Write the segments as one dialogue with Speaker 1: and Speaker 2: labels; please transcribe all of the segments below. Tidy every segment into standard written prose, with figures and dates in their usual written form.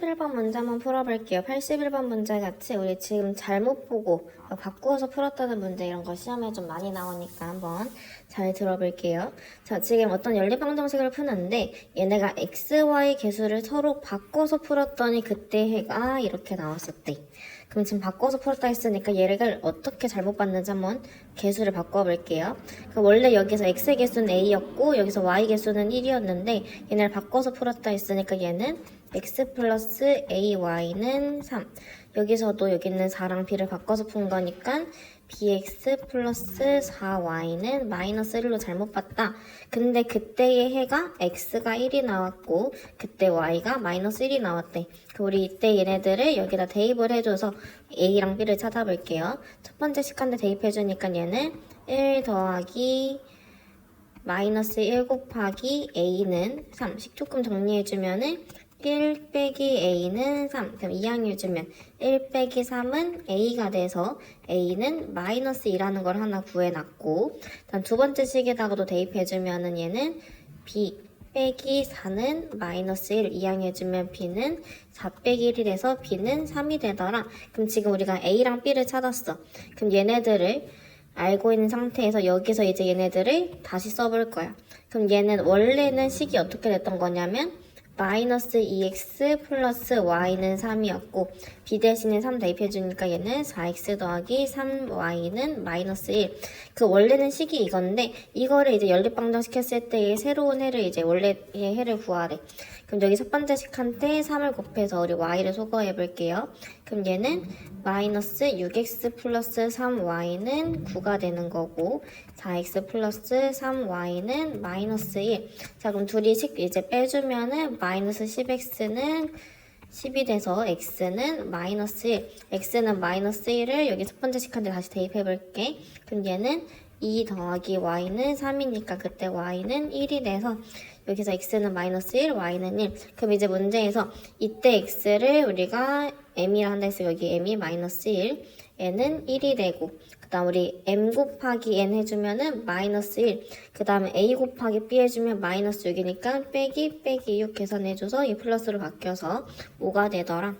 Speaker 1: 81번 문제 한번 풀어볼게요. 81번 문제 같이 우리 지금 잘못 보고 바꾸어서 풀었다는 문제 이런 거 시험에 좀 많이 나오니까 한번 잘 들어볼게요. 자, 지금 어떤 연립방정식을 푸는데 얘네가 x, y 개수를 서로 바꿔서 풀었더니 그때 해가 이렇게 나왔었대. 그럼 지금 바꿔서 풀었다 했으니까 얘를 어떻게 잘못 봤는지 한번 개수를 바꿔볼게요. 그럼 원래 여기서 x의 개수는 a였고 여기서 y 개수는 1이었는데 얘네를 바꿔서 풀었다 했으니까 얘는 x 플러스 ay는 3. 여기서도 여기 있는 4랑 b를 바꿔서 푼 거니까 bx 플러스 4y는 마이너스 1로 잘못 봤다. 근데 그때의 해가 x가 1이 나왔고 그때 y가 마이너스 1이 나왔대. 우리 이때 얘네들을 여기다 대입을 해줘서 a랑 b를 찾아볼게요. 첫 번째 식한데 대입해주니까 얘는 1 더하기 마이너스 1 곱하기 a는 3. 식 조금 정리해주면은 1 빼기 a는 3. 그럼 이항해주면 1 빼기 3은 a가 돼서 a는 마이너스 2라는 걸 하나 구해놨고, 다음 두 번째 식에다가도 대입해주면은 얘는 b 빼기 4는 마이너스 1 이항해주면 b는 4 빼기 1이 돼서 b는 3이 되더라. 그럼 지금 우리가 a랑 b를 찾았어. 그럼 얘네들을 알고 있는 상태에서 여기서 이제 얘네들을 다시 써볼 거야. 그럼 얘는 원래는 식이 어떻게 됐던 거냐면 마이너스 2x 플러스 y는 3이었고 b 대신에 3 대입해주니까 얘는 4x 더하기 3y는 마이너스 1. 그 원래는 식이 이건데 이거를 이제 연립방정시켰을 때의 새로운 해를 이제 원래의 해를 구하래. 그럼 여기 첫 번째 식한테 3을 곱해서 우리 y를 소거해 볼게요. 그럼 얘는 마이너스 6x 플러스 3y는 9가 되는 거고 4x 플러스 3y는 마이너스 1. 자, 그럼 둘이 식 이제 빼주면은 마이너스 10x는 10이 돼서 x는 마이너스 1. x는 마이너스 1을 여기 첫 번째 식한테 다시 대입해 볼게. 그럼 얘는 2 더하기 y는 3이니까 그때 y는 1이 돼서 여기서 x는 마이너스 1, y는 1. 그럼 이제 문제에서 이때 x를 우리가 m이라 한다 해서 여기 m이 마이너스 1, n은 1이 되고 그 다음 우리 m 곱하기 n 해주면은 마이너스 1, 그 다음에 a 곱하기 b 해주면 마이너스 6이니까 빼기 빼기 6 계산해줘서 이 플러스로 바뀌어서 5가 되더라.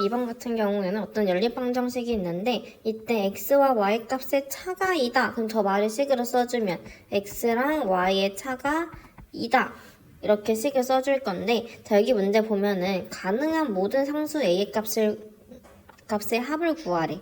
Speaker 1: 2번 같은 경우에는 어떤 연립방정식이 있는데 이때 x와 y 값의 차가 2다. 그럼 저 말을 식으로 써주면 x랑 y의 차가 2다. 이렇게 식을 써줄 건데 자 여기 문제 보면은 가능한 모든 상수 a의 값의 합을 구하래.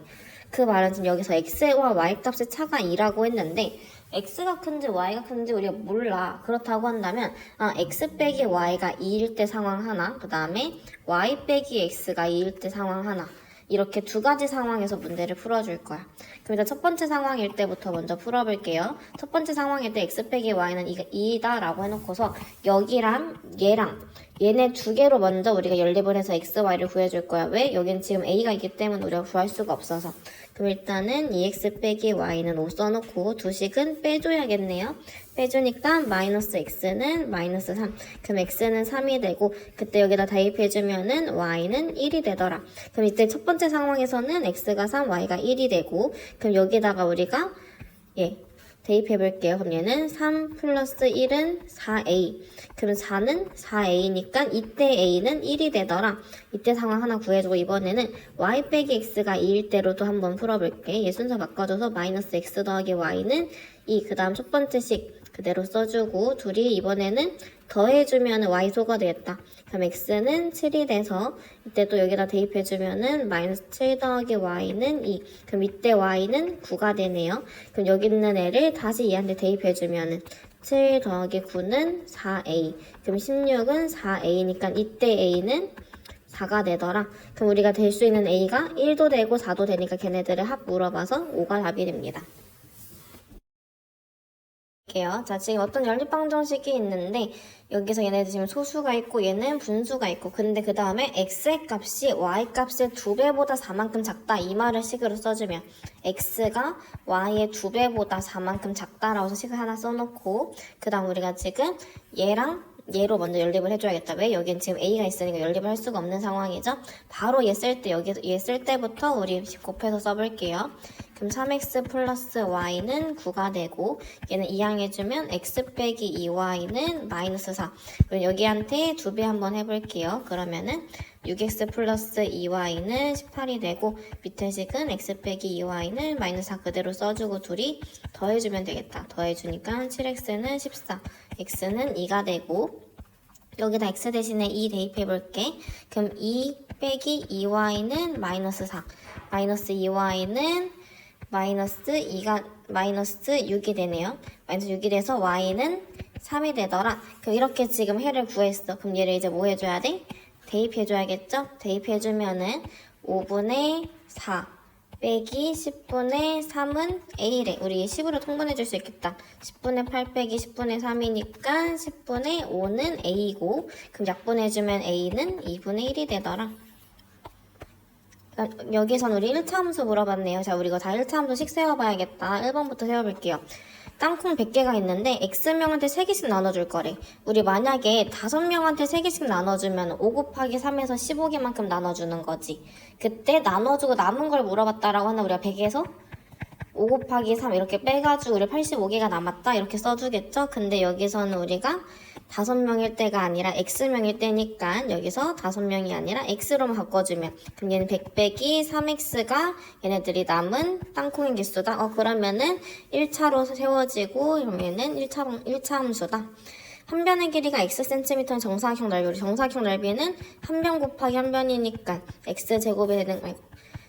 Speaker 1: 그 말은 지금 여기서 x와 y 값의 차가 2라고 했는데 x가 큰지 y가 큰지 우리가 몰라. 그렇다고 한다면 x 빼기 y가 2일 때 상황 하나, 그 다음에 y 빼기 x가 2일 때 상황 하나, 이렇게 두 가지 상황에서 문제를 풀어줄 거야. 그럼 일단 첫 번째 상황일 때부터 먼저 풀어볼게요. 첫 번째 상황일 때 x 빼기 y는 2다 라고 해놓고서 여기랑 얘랑 얘네 두 개로 먼저 우리가 연립을 해서 x, y를 구해줄 거야. 왜? 여긴 지금 a가 있기 때문에 우리가 구할 수가 없어서. 그럼 일단은 2x 빼기 y는 5 써놓고 두 식은 빼줘야겠네요. 빼주니까 마이너스 x는 마이너스 3. 그럼 x는 3이 되고 그때 여기다 대입해주면은 y는 1이 되더라. 그럼 이때 첫 번째 상황에서는 x가 3, y가 1이 되고 그럼 여기다가 우리가 대입해볼게요. 그럼 얘는 3 플러스 1은 4a. 그럼 4는 4a니까 이때 a는 1이 되더라. 이때 상황 하나 구해주고 이번에는 y 빼기 x가 2일 때로도 한번 풀어볼게. 얘 순서 바꿔줘서 마이너스 x 더하기 y는 2. 그 다음 첫 번째 식 그대로 써주고 둘이 이번에는 더해주면 y 소가 되겠다. 그럼 x는 7이 돼서 이때 또 여기다 대입해주면은 마이너스 7 더하기 y는 2. 그럼 이때 y는 9가 되네요. 그럼 여기 있는 애를 다시 얘한테 대입해주면은 7 더하기 9는 4a. 그럼 16은 4a니까 이때 a는 4가 되더라. 그럼 우리가 될 수 있는 a가 1도 되고 4도 되니까 걔네들의 합 물어봐서 5가 답이 됩니다. 자, 지금 어떤 연립방정식이 있는데 여기서 얘네들 지금 소수가 있고 얘는 분수가 있고 근데 그 다음에 x의 값이 y 값의 2배보다 4만큼 작다 이 말을 식으로 써주면 x가 y의 2배보다 4만큼 작다라고 식을 하나 써놓고 그 다음 우리가 지금 얘랑 얘로 먼저 연립을 해줘야겠다. 왜? 여긴 지금 a가 있으니까 연립을 할 수가 없는 상황이죠. 바로 얘 쓸 때, 얘 쓸 때부터 우리 곱해서 써볼게요. 그럼 3x 플러스 y는 9가 되고, 얘는 이항해주면 x 빼기 2y는 마이너스 4. 그럼 여기한테 2배 한번 해볼게요. 그러면은 6x 플러스 2y는 18이 되고, 밑에 식은 x 빼기 2y는 마이너스 4 그대로 써주고 둘이 더해주면 되겠다. 더해주니까 7x는 14, x는 2가 되고, 여기다 x 대신에 2 대입해볼게. 그럼 2 빼기 2y는 마이너스 4, 마이너스 2y는 마이너스 6이 되네요. 마이너스 6이 돼서 y는 3이 되더라. 그럼 이렇게 지금 해를 구했어. 그럼 얘를 이제 뭐 해줘야 돼? 대입해줘야겠죠? 대입해주면은 5분의 4 빼기 10분의 3은 a래. 우리 10으로 통분해줄 수 있겠다. 10분의 8 빼기 10분의 3이니까 10분의 5는 a고, 그럼 약분해주면 a는 2분의 1이 되더라. 여기선 우리 1차 함수 물어봤네요. 자, 우리 이거 다 1차 함수씩 세워봐야겠다. 1번부터 세워볼게요. 땅콩 100개가 있는데 X명한테 3개씩 나눠줄 거래. 우리 만약에 5명한테 3개씩 나눠주면 5 곱하기 3에서 15개만큼 나눠주는 거지. 그때 나눠주고 남은 걸 물어봤다라고 하면 우리가 100에서 5 곱하기 3 이렇게 빼가지고 우리 85개가 남았다 이렇게 써주겠죠? 근데 여기서는 우리가 5명일 때가 아니라 X명일 때니까 여기서 5명이 아니라 X로만 바꿔주면, 그럼 얘는 100 빼기 3X가 얘네들이 남은 땅콩인 개수다. 그러면은 1차로 세워지고, 그럼 얘는 1차 함수다. 한 변의 길이가 Xcm는 정사각형 넓이, 우리 정사각형 넓이는 한 변 곱하기 한 변이니까 X제곱이 되겠네.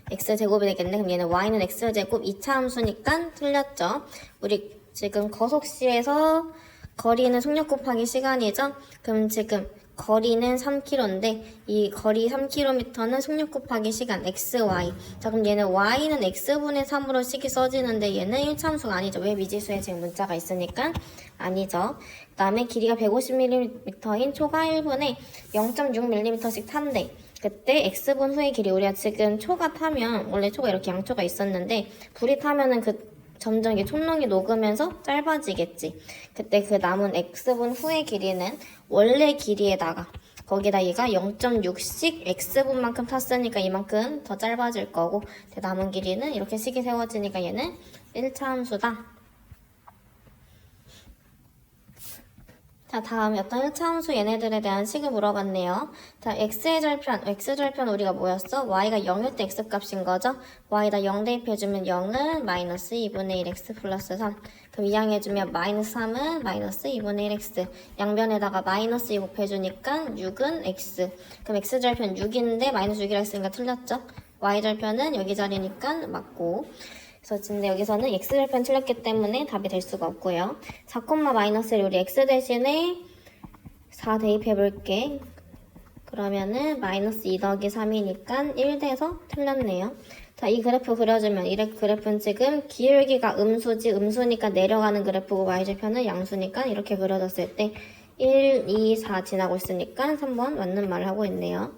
Speaker 1: 그럼 얘는 Y는 X제곱 2차 함수니까 틀렸죠. 우리 지금 거속시에서 거리는 속력 곱하기 시간이죠. 그럼 지금 거리는 3km인데 이 거리 3km는 속력 곱하기 시간 x, y. 자, 그럼 얘는 y는 x분의 3으로 식이 써지는데 얘는 1차 함수가 아니죠. 왜? 미지수에 지금 문자가 있으니까 아니죠. 그 다음에 길이가 150mm인 초가 1분에 0.6mm씩 탄대. 그때 x분 후의 길이, 우리가 지금 초가 타면 원래 초가 이렇게 양초가 있었는데 불이 타면은 점점 이게 촌농이 녹으면서 짧아지겠지. 그때 그 남은 x분 후의 길이는 원래 길이에다가 거기다 얘가 0.6씩 x분만큼 탔으니까 이만큼 더 짧아질 거고, 남은 길이는 이렇게 식이 세워지니까 얘는 1차 함수다. 자, 다음에 어떤 1차 함수 얘네들에 대한 식을 물어봤네요. 자, x절편 우리가 뭐였어? y가 0일 때 x값인 거죠? y에다 0 대입해주면 0은 마이너스 2분의 1 x 플러스 3. 그럼 이항해주면 마이너스 3은 마이너스 2분의 1 x. 양변에다가 마이너스 2 곱해주니까 6은 x. 그럼 x절편 6인데 마이너스 6이라 했으니까 틀렸죠? y절편은 여기 자리니까 맞고. 그래서 근데 여기서는 x절편 틀렸기 때문에 답이 될 수가 없고요. 4, 마이너스를 우리 x 대신에 4 대입해볼게. 그러면은 마이너스 2 더하기 3이니까 1 돼서 틀렸네요. 자, 이 그래프 그려주면 이 그래프는 지금 기울기가 음수니까 내려가는 그래프고 y절편은 양수니까 이렇게 그려졌을 때 1, 2, 4 지나고 있으니까 3번 맞는 말을 하고 있네요.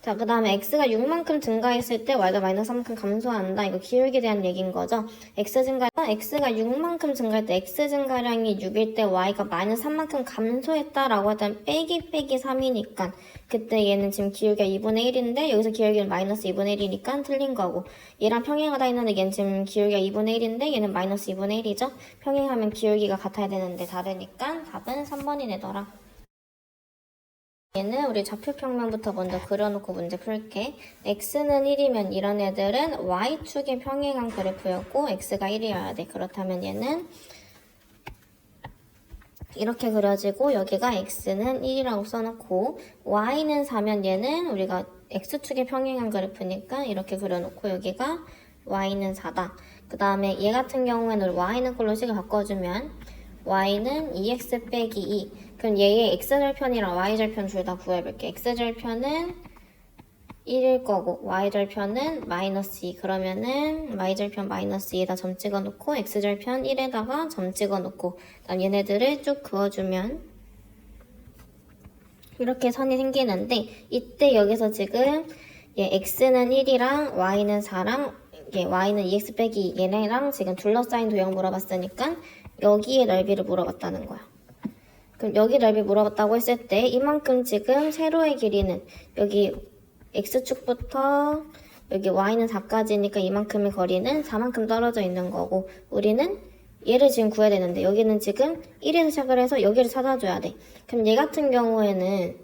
Speaker 1: 자, 그 다음에 x가 6만큼 증가했을 때 y가 마이너스 3만큼 감소한다. 이거 기울기에 대한 얘기인 거죠. x가 6만큼 증가할 때 x 증가량이 6일 때 y가 마이너스 3만큼 감소했다라고 했다면 빼기 3이니까 그때 얘는 지금 기울기가 2분의 1인데 여기서 기울기는 마이너스 2분의 1이니까 틀린 거고, 얘랑 평행하다 했는데 얘는 지금 기울기가 2분의 1인데 얘는 마이너스 2분의 1이죠. 평행하면 기울기가 같아야 되는데 다르니까 답은 3번이 되더라. 얘는 우리 좌표평면부터 먼저 그려놓고 문제 풀게. x는 1이면 이런 애들은 y축에 평행한 그래프였고 x가 1이어야 돼. 그렇다면 얘는 이렇게 그려지고 여기가 x는 1이라고 써놓고 y는 4면 얘는 우리가 x축에 평행한 그래프니까 이렇게 그려놓고 여기가 y는 4다. 그 다음에 얘 같은 경우에는 우리 y는 걸로 식을 바꿔주면 y는 2x 빼기 2. 그럼 얘의 x절편이랑 y절편 둘 다 구해볼게. x절편은 1일 거고 y절편은 마이너스 2. 그러면은 y절편 마이너스 2에다 점 찍어놓고 x절편 1에다가 점 찍어놓고 그다음 얘네들을 쭉 그어주면 이렇게 선이 생기는데, 이때 여기서 지금 얘 x는 1이랑 y는 4랑 y는 2x 빼기 2 얘네랑 지금 둘러싸인 도형 물어봤으니까 여기에 넓이를 물어봤다는 거야. 그럼 여기 넓이 물어봤다고 했을 때 이만큼 지금 세로의 길이는 여기 x축부터 여기 y는 4까지니까 이만큼의 거리는 4만큼 떨어져 있는 거고 우리는 얘를 지금 구해야 되는데 여기는 지금 1에서 시작을 해서 여기를 찾아줘야 돼. 그럼 얘 같은 경우에는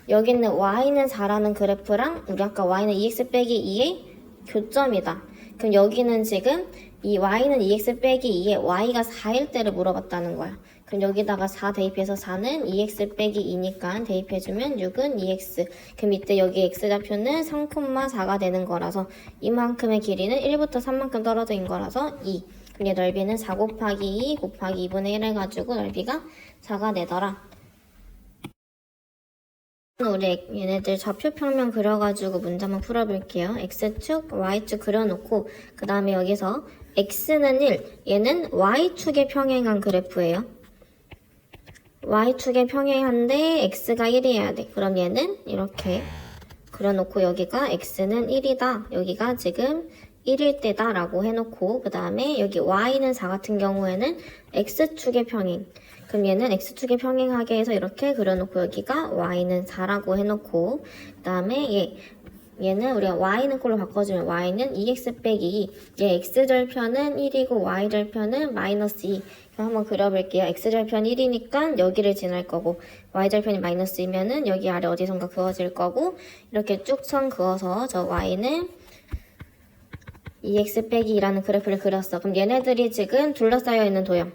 Speaker 1: 여기는 y는 4라는 그래프랑 우리 아까 y는 2x 빼기 2의 교점이다. 그럼 여기는 지금 이 y는 2x 빼기 2에 y가 4일 때를 물어봤다는 거야. 그럼 여기다가 4 대입해서 4는 2x 빼기 2니까 대입해주면 6은 2x. 그럼 이때 여기 x좌표는 3,4가 되는 거라서 이만큼의 길이는 1부터 3만큼 떨어져 있는 거라서 2. 그럼 얘 넓이는 4 곱하기 2 곱하기 2분의 1 해가지고 넓이가 4가 되더라. 우리 얘네들 좌표 평면 그려가지고 문제 한번 풀어볼게요. x축, y축 그려놓고 그 다음에 여기서 x는 1, 얘는 y축에 평행한 그래프예요. y축에 평행한데 x가 1이어야 돼. 그럼 얘는 이렇게 그려놓고 여기가 x는 1이다. 여기가 지금 1일 때다 라고 해놓고 그 다음에 여기 y는 4 같은 경우에는 x축에 평행. 그럼 얘는 x축에 평행하게 해서 이렇게 그려놓고 여기가 y는 4라고 해놓고 그 다음에 얘는 우리가 y는 꼴로 바꿔주면 y는 2x 빼기 2. 얘 x절편은 1이고 y절편은 마이너스 2. 그럼 한번 그려볼게요. x절편 1이니까 여기를 지날 거고 y절편이 마이너스 2면은 여기 아래 어디선가 그어질 거고 이렇게 쭉 선 그어서 저 y는 2x 빼기 2라는 그래프를 그렸어. 그럼 얘네들이 지금 둘러싸여 있는 도형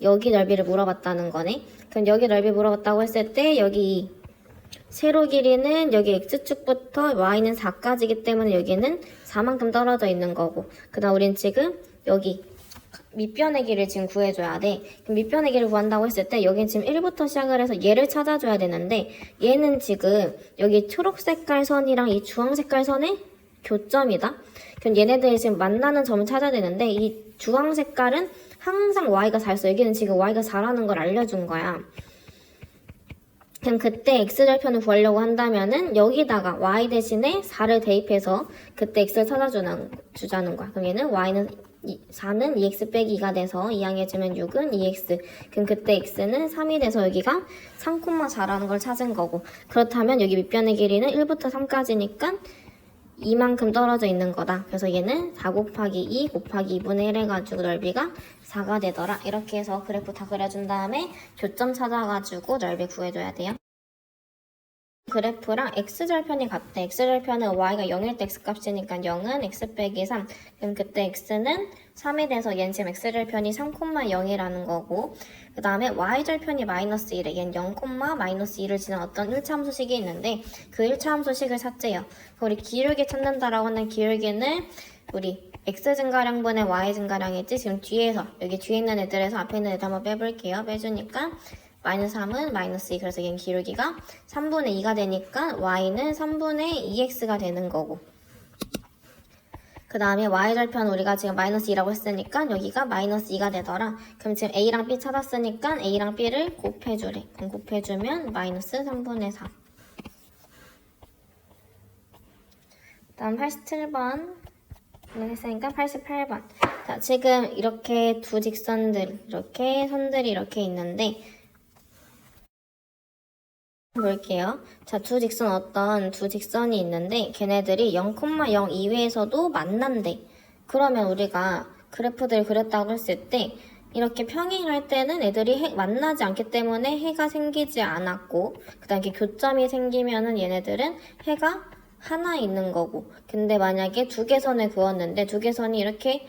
Speaker 1: 여기 넓이를 물어봤다는 거네. 그럼 여기 넓이 물어봤다고 했을 때 여기 세로 길이는 여기 x축부터 y는 4까지이기 때문에 여기는 4만큼 떨어져 있는 거고 그 다음 우린 지금 여기 밑변의 길을 지금 구해줘야 돼. 그럼 밑변의 길을 구한다고 했을 때 여긴 지금 1부터 시작을 해서 얘를 찾아줘야 되는데 얘는 지금 여기 초록색깔 선이랑 이 주황색깔 선의 교점이다. 그럼 얘네들이 지금 만나는 점을 찾아야 되는데 이 주황색깔은 항상 y가 4였어. 여기는 지금 y가 4라는 걸 알려준 거야. 그럼 그때 x절편을 구하려고 한다면은 여기다가 y 대신에 4를 대입해서 그때 x를 찾아주자는 거야. 그럼 얘는 y는 4는 2x 빼기 2가 돼서 이항해주면 6은 2x. 그럼 그때 x는 3이 돼서 여기가 3,4라는 걸 찾은 거고 그렇다면 여기 밑변의 길이는 1부터 3까지니까 이만큼 떨어져 있는 거다. 그래서 얘는 4 곱하기 2 곱하기 2분의 1 해가지고 넓이가 4가 되더라. 이렇게 해서 그래프 다 그려준 다음에 교점 찾아가지고 넓이 구해줘야 돼요. 그래프랑 x절편이 같대. x절편은 y가 0일 때 x값이니까 0은 x 빼기 3. 그럼 그때 x는 3이 돼서 얘는 지금 x절편이 3,0이라는 거고 그 다음에 y절편이 마이너스 1에 얘는 0, 마이너스 2를 지난 어떤 1차 함수식이 있는데 그 1차 함수식을 찾재요. 우리 기울기 찾는다라고 하는 기울기는 우리 x 증가량분의 y 증가량이지 지금 뒤에서 여기 뒤에 있는 애들에서 앞에 있는 애들 한번 빼볼게요. 빼주니까 마이너스 3은 마이너스 2 그래서 얘는 기울기가 3분의 2가 되니까 y는 3분의 2x가 되는 거고 그 다음에 y절편 우리가 지금 마이너스 2라고 했으니까 여기가 마이너스 2가 되더라. 그럼 지금 a랑 b 찾았으니까 a랑 b를 곱해주래. 그럼 곱해주면 마이너스 3분의 4. 다음 87번 했으니까 88번. 자, 지금 이렇게 두 직선들, 이렇게 선들이 이렇게 있는데 볼게요. 자, 두 직선이 있는데 걔네들이 0,0 이외에서도 만난대. 그러면 우리가 그래프들 그렸다고 했을 때 이렇게 평행할 때는 애들이 만나지 않기 때문에 해가 생기지 않았고 그 다음에 교점이 생기면은 얘네들은 해가 하나 있는 거고 근데 만약에 두 개 선을 그었는데 두 개 선이 이렇게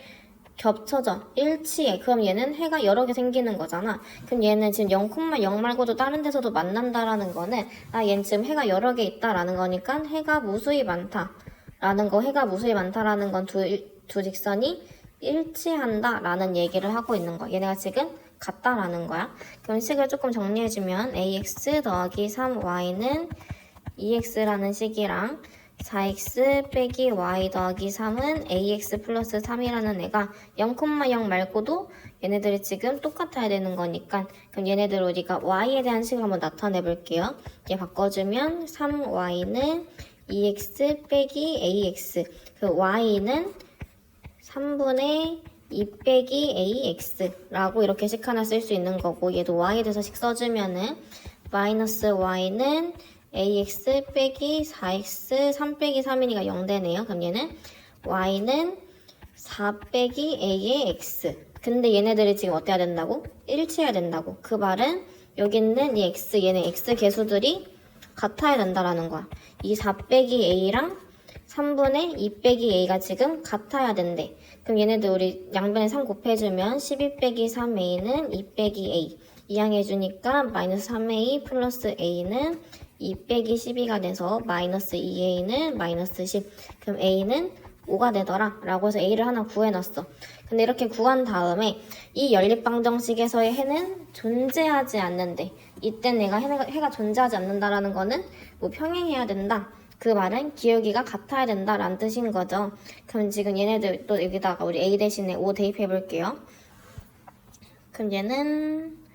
Speaker 1: 겹쳐져 일치해. 그럼 얘는 해가 여러 개 생기는 거잖아. 그럼 얘는 지금 0,0 말고도 다른 데서도 만난다라는 거는 얘는 지금 해가 여러 개 있다라는 거니까 해가 무수히 많다라는 거. 해가 무수히 많다라는 건 두 직선이 일치한다라는 얘기를 하고 있는 거야. 얘네가 지금 같다라는 거야. 그럼 식을 조금 정리해주면 ax 더하기 3y는 2x라는 식이랑 4x 빼기 y 더하기 3은 ax 플러스 3이라는 애가 0,0 말고도 얘네들이 지금 똑같아야 되는 거니까 그럼 얘네들 우리가 y에 대한 식을 한번 나타내 볼게요. 얘 바꿔주면 3y는 2x 빼기 ax 그 y는 3분의 2 빼기 AX라고 이렇게씩 하나 쓸 수 있는 거고, 얘도 Y에 대해서씩 써주면은 마이너스 Y는 AX 빼기 4X 3 빼기 3이니까 0 되네요. 그럼 얘는 Y는 4 빼기 A의 X. 근데 얘네들이 지금 어때야 된다고? 일치해야 된다고. 그 말은 여기 있는 이 X, 얘네 X 개수들이 같아야 된다라는 거야. 이 4 빼기 A랑 3분의 2 빼기 A가 지금 같아야 된대. 그럼 얘네들 우리 양변에 3 곱해주면 12 빼기 3A는 2 빼기 A. 이항해주니까 마이너스 3A 플러스 A는 2 빼기 12가 돼서 마이너스 2A는 마이너스 10. 그럼 A는 5가 되더라 라고 해서 A를 하나 구해놨어. 근데 이렇게 구한 다음에 이 연립방정식에서의 해는 존재하지 않는데, 이때 내가 해가 존재하지 않는다라는 거는 뭐 평행해야 된다, 그 말은 기울기가 같아야 된다라는 뜻인 거죠. 그럼 지금 얘네들 또 여기다가 우리 A 대신에 5 대입해 볼게요. 그럼 얘는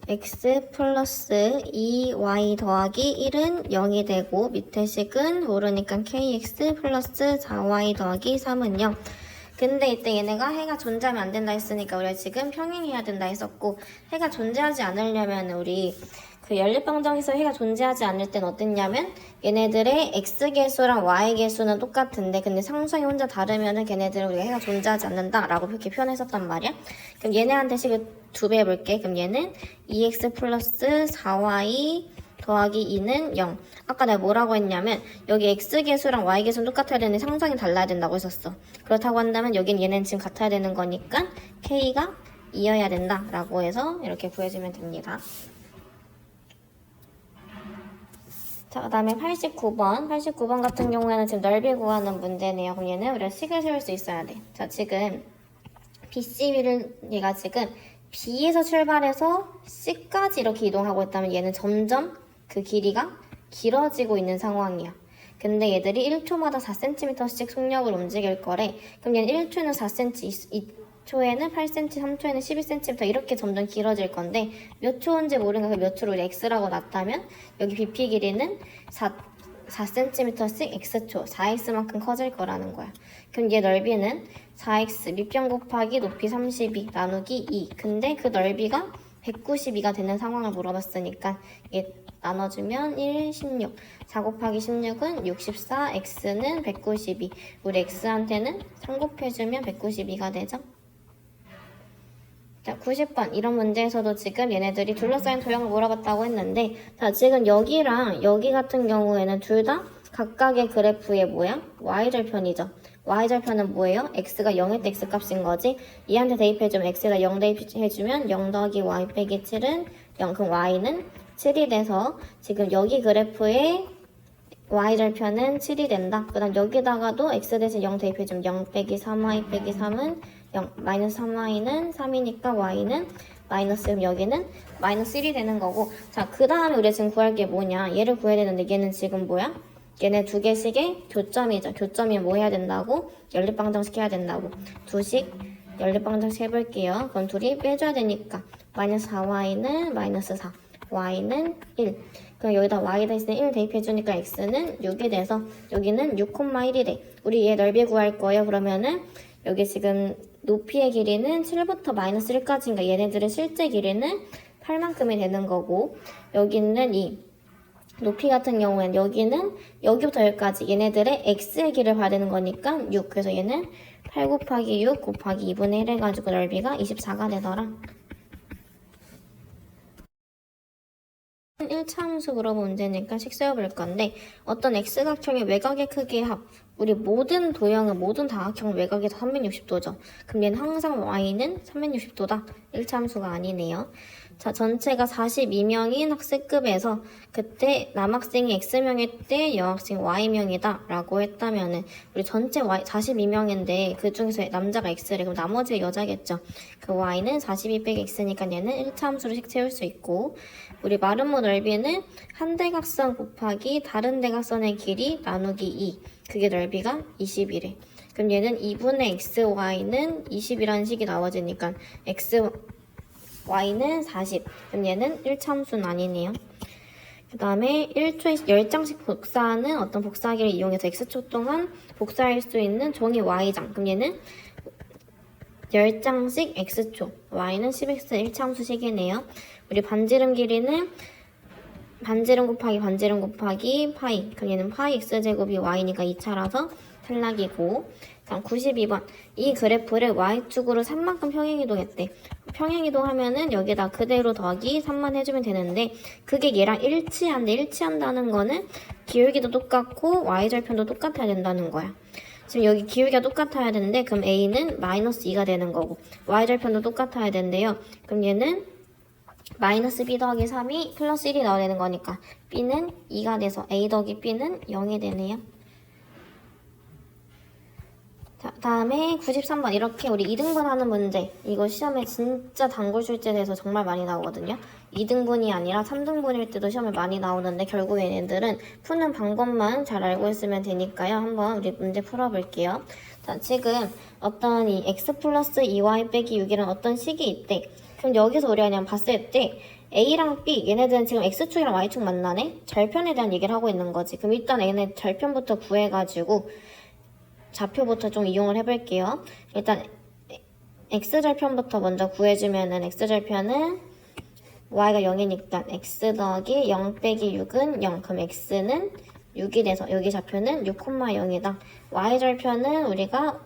Speaker 1: x 플러스 2y 더하기 1은 0이 되고, 밑에 식은 모르니까 kx 플러스 4y 더하기 3은 0. 근데 이때 얘네가 해가 존재하면 안 된다 했으니까 우리가 지금 평행해야 된다 했었고, 해가 존재하지 않으려면 우리 그 연립방정에서 해가 존재하지 않을 땐 어땠냐면 얘네들의 x개수랑 y개수는 똑같은데 근데 상수항이 혼자 다르면은 걔네들은 우리가 해가 존재하지 않는다 라고 이렇게 표현했었단 말이야. 그럼 얘네한테 식을 2배 해볼게. 그럼 얘는 2x 플러스 4y 더하기 2는 0. 아까 내가 뭐라고 했냐면 여기 x개수랑 y개수는 똑같아야 되는데 상수항이 달라야 된다고 했었어. 그렇다고 한다면 여긴 얘는 지금 같아야 되는 거니까 k가 2여야 된다 라고 해서 이렇게 구해주면 됩니다. 자, 그 다음에 89번. 89번 같은 경우에는 지금 넓이 구하는 문제네요. 그럼 얘는 우리가 식을 세울 수 있어야 돼. 자, 지금 BCB를 얘가 지금 B에서 출발해서 C까지 이렇게 이동하고 있다면 얘는 점점 그 길이가 길어지고 있는 상황이야. 근데 얘들이 1초마다 4cm씩 속력을 움직일 거래. 그럼 얘는 1초에는 4cm, 2초에는 8cm, 3초에는 12cm 이렇게 점점 길어질 건데 몇 초인지 모르니까 그 몇 초를 x라고 놨다면 여기 BP 길이는 4cm씩 x초, 4x만큼 커질 거라는 거야. 그럼 얘 넓이는 4x 밑변 곱하기 높이 32 나누기 2. 근데 그 넓이가 192가 되는 상황을 물어봤으니까 얘 나눠주면 1, 16. 4 곱하기 16은 64, x는 192. 우리 x한테는 3 곱해주면 192가 되죠. 자, 90번. 이런 문제에서도 지금 얘네들이 둘러싸인 도형을 물어봤다고 했는데, 자, 지금 여기랑 여기 같은 경우에는 둘 다 각각의 그래프의 뭐야? y절편이죠. y절편은 뭐예요? x가 0일 때 x값인 거지. 얘한테 대입해주면 x에다 0 대입해주면 0 더하기 y 빼기 7은 0. 그럼 y는 7이 돼서 지금 여기 그래프의 y절편은 7이 된다. 그 다음 여기다가도 x 대신 0 대입해주면 0 빼기 3y 빼기 3은 0, 마이너스 3y는 3이니까 y는 마이너스, 그럼 여기는 마이너스 1이 되는 거고. 자, 그 다음에 우리가 지금 구할 게 뭐냐? 얘를 구해야 되는데 얘는 지금 뭐야? 얘네 두 개씩의 교점이죠. 교점이 뭐 해야 된다고? 연립방정식 해야 된다고. 두식 연립방정식 해볼게요. 그럼 둘이 빼줘야 되니까 마이너스 4y는 마이너스 4, y는 1. 그럼 여기다 y 대신에 1 대입해주니까 x는 6이 돼서 여기는 6,1이래. 우리 얘 넓이 구할 거예요. 그러면은 여기 지금 높이의 길이는 7부터 마이너스 1까지인가 얘네들의 실제 길이는 8만큼이 되는 거고, 여기 있는 이 높이 같은 경우에는 여기는 여기부터 여기까지 얘네들의 x의 길을 봐야 되는 거니까 6. 그래서 얘는 8 곱하기 6 곱하기 2분의 1 해가지고 넓이가 24가 되더라. 1차 함수 물어본 문제니까 식 세워볼 건데, 어떤 x각형의 외곽의 크기의 합, 우리 모든 도형은 모든 다각형 외곽이 다 360도죠. 그럼 얘는 항상 y는 360도다. 1차 함수가 아니네요. 자, 전체가 42명인 학생급에서 그때 남학생이 X명일 때 여학생 Y명이다 라고 했다면은 우리 전체 Y 42명인데 그 중에서 남자가 X래. 그럼 나머지 여자겠죠. 그 Y는 42 빼기 X니까 얘는 1차 함수로 식 채울 수 있고, 우리 마름모 넓이는 한 대각선 곱하기 다른 대각선의 길이 나누기 2. 그게 넓이가 20이래. 그럼 얘는 2분의 XY는 20이라는 식이 나와지니까 Y는 40. 그럼 얘는 1차 함수는 아니네요. 그 다음에 1초에 10장씩 복사하는 어떤 복사기를 이용해서 X초 동안 복사할 수 있는 종이 Y장. 그럼 얘는 10장씩 X초, Y는 10X 1차함수식이네요. 우리 반지름 길이는 반지름 곱하기 파이. 그럼 얘는 파이 X제곱이 Y니까 2차라서 탈락이고. 자, 92번. 이 그래프를 Y축으로 3만큼 평행이동했대. 평행이동하면은 여기다 그대로 더하기 3만 해주면 되는데 그게 얘랑 일치한다는 거는 기울기도 똑같고 Y절편도 똑같아야 된다는 거야. 지금 여기 기울기가 똑같아야 되는데 그럼 A는 마이너스 2가 되는 거고 Y절편도 똑같아야 되는데요. 그럼 얘는 마이너스 B 더하기 3이 플러스 1이 나와야 되는 거니까 B는 2가 돼서 A 더하기 B는 0이 되네요. 자, 다음에 93번. 이렇게 우리 2등분 하는 문제. 이거 시험에 진짜 단골 출제돼서 정말 많이 나오거든요. 2등분이 아니라 3등분일 때도 시험에 많이 나오는데 결국 얘네들은 푸는 방법만 잘 알고 있으면 되니까요. 한번 우리 문제 풀어볼게요. 자, 지금 어떤 이 x 플러스 2y 빼기 6이라는 어떤 식이 있대. 그럼 여기서 우리가 그냥 봤을 때 A랑 B, 얘네들은 지금 X축이랑 Y축 만나네? 절편에 대한 얘기를 하고 있는 거지. 그럼 일단 얘네 절편부터 구해가지고 좌표부터 좀 이용을 해볼게요. 일단 X절편부터 먼저 구해주면은 X절편은 Y가 0이니까 X 더하기 0 빼기 6은 0. 그럼 X는 6이 돼서 여기 좌표는 6,0이다. Y절편은 우리가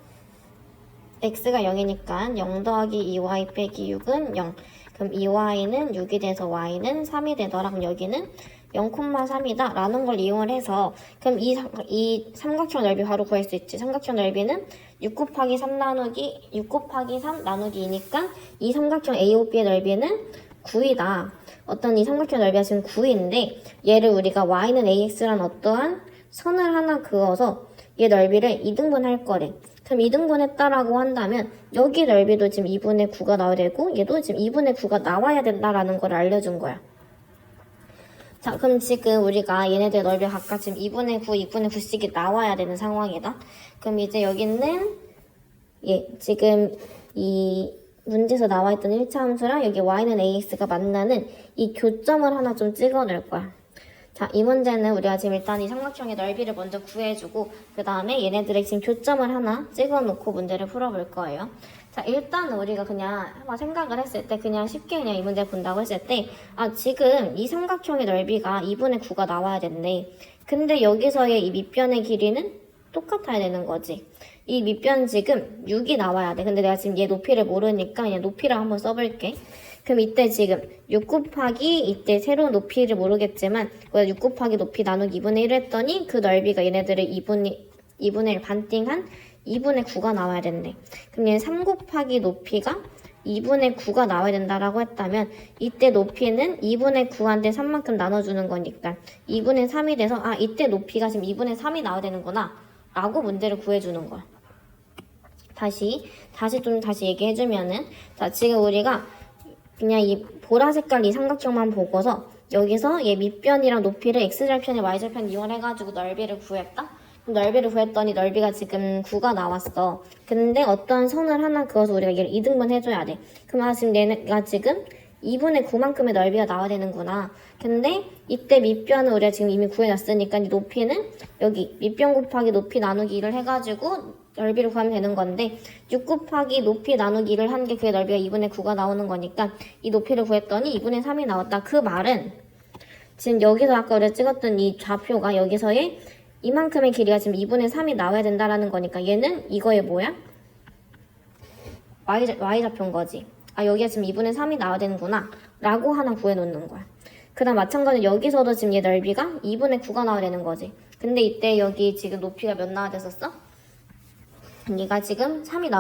Speaker 1: X가 0이니까 0 더하기 2Y 빼기 6은 0. 그럼 2Y는 6이 돼서 Y는 3이 되더라. 그럼 여기는 0,3이다 라는 걸 이용을 해서 그럼 이 삼각형 넓이 바로 구할 수 있지. 삼각형 넓이는 6 곱하기 3 나누기 2니까 이 삼각형 AOB의 넓이는 9이다. 어떤 이 삼각형 넓이가 지금 9인데 얘를 우리가 Y는 AX란 어떠한 선을 하나 그어서 얘 넓이를 2등분 할 거래. 그럼 2등분 했다라고 한다면 여기 넓이도 지금 2분의 9가 나와야 되고 얘도 지금 2분의 9가 나와야 된다라는 걸 알려준 거야. 자, 그럼 지금 우리가 얘네들 넓이 각각 지금 2분의 9, 2분의 9씩이 나와야 되는 상황이다. 그럼 이제 여기는 지금 이 문제에서 나와있던 1차 함수랑 여기 y는 ax가 만나는 이 교점을 하나 좀 찍어낼 거야. 자, 이 문제는 우리가 지금 일단 이 삼각형의 넓이를 먼저 구해주고 그 다음에 얘네들의 지금 교점을 하나 찍어놓고 문제를 풀어볼 거예요. 자, 일단 우리가 그냥 한번 생각을 했을 때 그냥 쉽게 그냥 이 문제 본다고 했을 때 지금 이 삼각형의 넓이가 2분의 9가 나와야 된대. 근데 여기서의 이 밑변의 길이는 똑같아야 되는 거지. 이 밑변 지금 6이 나와야 돼. 근데 내가 지금 얘 높이를 모르니까 그냥 높이를 한번 써볼게. 그럼 이때 지금 6 곱하기 이때 새로운 높이를 모르겠지만 6 곱하기 높이 나누기 2분의 1 했더니 그 넓이가 얘네들을 2분의 1 반띵한 2분의 9가 나와야 된대. 그럼 얘는 3 곱하기 높이가 2분의 9가 나와야 된다라고 했다면 이때 높이는 2분의 9한테 3만큼 나눠주는 거니까 2분의 3이 돼서 이때 높이가 지금 2분의 3이 나와야 되는구나 라고 문제를 구해주는 거야. 다시 얘기해주면은 자, 지금 우리가 그냥 이 보라 색깔 이 삼각형만 보고서 여기서 얘 밑변이랑 높이를 x절편에 y절편 이용해가지고 넓이를 구했다? 넓이를 구했더니 넓이가 지금 9가 나왔어. 근데 어떤 선을 하나 그어서 우리가 얘를 2등분 해줘야 돼. 그럼 지금 얘가 지금 2분의 9만큼의 넓이가 나와야 되는구나. 근데 이때 밑변은 우리가 지금 이미 구해놨으니까 이 높이는 여기 밑변 곱하기 높이 나누기 1을 해가지고 넓이를 구하면 되는 건데 6 곱하기 높이 나누기 1을 한 게 그의 넓이가 2분의 9가 나오는 거니까 이 높이를 구했더니 2분의 3이 나왔다. 그 말은 지금 여기서 아까 우리가 찍었던 이 좌표가 여기서의 이만큼의 길이가 지금 2분의 3이 나와야 된다라는 거니까 얘는 이거의 뭐야? Y좌표인 거지. 여기가 지금 2분의 3이 나와야 되는구나 라고 하나 구해놓는 거야. 그 다음 마찬가지로 여기서도 지금 얘 넓이가 2분의 9가 나와야 되는 거지. 근데 이때 여기 지금 높이가 몇 나와야 됐었어? 얘가 지금 3이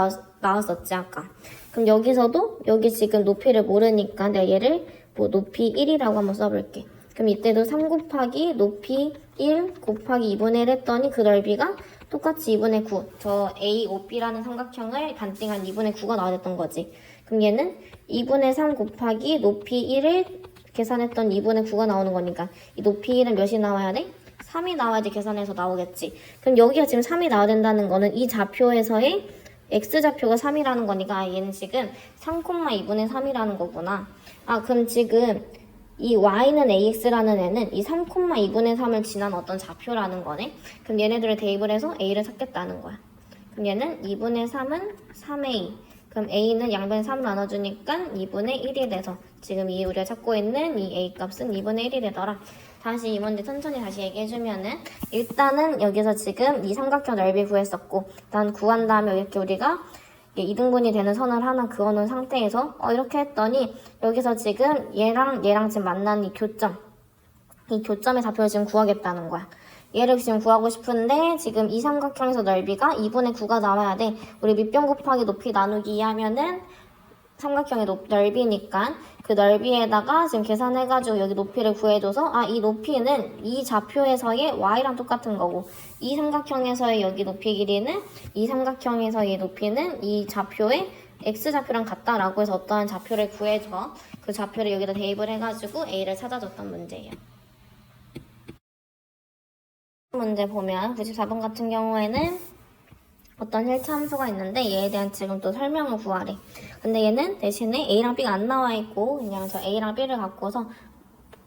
Speaker 1: 나왔었지 아까. 그럼 여기서도 여기 지금 높이를 모르니까 내가 얘를 높이 1이라고 한번 써볼게. 그럼 이때도 3 곱하기 높이 1 곱하기 2분의 1 했더니 그 넓이가 똑같이 2분의 9. 저 AOB라는 삼각형을 반띵한 2분의 9가 나왔던 거지. 그럼 얘는 2분의 3 곱하기 높이 1을 계산했던 2분의 9가 나오는 거니까 이 높이 1은 몇이 나와야 돼? 3이 나와야지 계산해서 나오겠지. 그럼 여기가 지금 3이 나와야 된다는 거는 이 좌표에서의 x좌표가 3이라는 거니까 얘는 지금 3,2분의 3이라는 거구나. 그럼 지금 이 y는 ax라는 애는 이 3,2분의 3을 지난 어떤 좌표라는 거네. 그럼 얘네들을 대입을 해서 a를 찾겠다는 거야. 그럼 얘는 2분의 3은 3a. 그럼 a는 양변에 3을 나눠주니까 2분의 1이 돼서 지금 이 우리가 찾고 있는 이 a 값은 2분의 1이 되더라. 다시 이 문제 천천히 다시 얘기해주면은 일단은 여기서 지금 이 삼각형 넓이 구했었고 일단 구한 다음에 이렇게 우리가 이등분이 되는 선을 하나 그어놓은 상태에서 이렇게 했더니 여기서 지금 얘랑 지금 만나는 이 교점의 좌표를 지금 구하겠다는 거야. 얘를 지금 구하고 싶은데 지금 이 삼각형에서 넓이가 2분의 9가 나와야 돼. 우리 밑변 곱하기 높이 나누기 2 하면은 삼각형의 넓이니까 그 넓이에다가 지금 계산해가지고 여기 높이를 구해줘서 이 높이는 이 좌표에서의 y랑 똑같은 거고 이 삼각형에서의 여기 높이 길이는 이 삼각형에서의 높이는 이 좌표의 x좌표랑 같다라고 해서 어떠한 좌표를 구해줘. 그 좌표를 여기다 대입을 해가지고 a를 찾아줬던 문제예요. 문제 보면 94번 같은 경우에는 어떤 1차 함수가 있는데 얘에 대한 지금 또 설명을 구하래. 근데 얘는 대신에 a랑 b가 안 나와 있고 그냥 저 a랑 b를 갖고서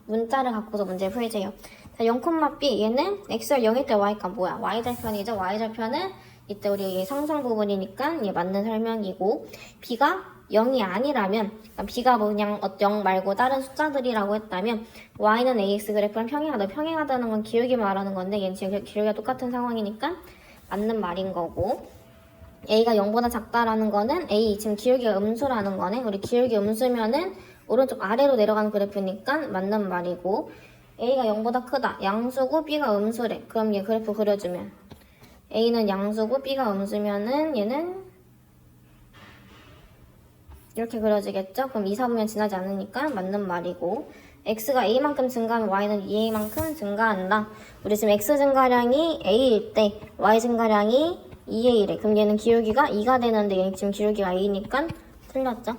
Speaker 1: 문자를 갖고서 문제 풀재요. 자, 0,b 얘는 x가 0일 때 y가 뭐야? y절편이죠. y절편은 이때 우리 얘 상상 부분이니까 얘 맞는 설명이고 b가 0이 아니라면 그러니까 b가 뭐 그냥 0 말고 다른 숫자들이라고 했다면 y는 ax 그래프랑 평행하다. 평행하다는 건 기울기 말하는 건데 얘는 지금 기울기가 똑같은 상황이니까 맞는 말인 거고 a가 0보다 작다라는 거는 a 지금 기울기가 음수라는 거네. 우리 기울기 음수면은 오른쪽 아래로 내려가는 그래프니까 맞는 말이고 a가 0보다 크다. 양수고 b가 음수래. 그럼 얘 그래프 그려주면 a는 양수고 b가 음수면은 얘는 이렇게 그려지겠죠? 그럼 2, 4분면 지나지 않으니까 맞는 말이고 x가 a만큼 증가하면 y는 2a만큼 증가한다. 우리 지금 x 증가량이 a일 때 y 증가량이 2a래. 그럼 얘는 기울기가 2가 되는데 얘는 지금 기울기가 a니까 틀렸죠?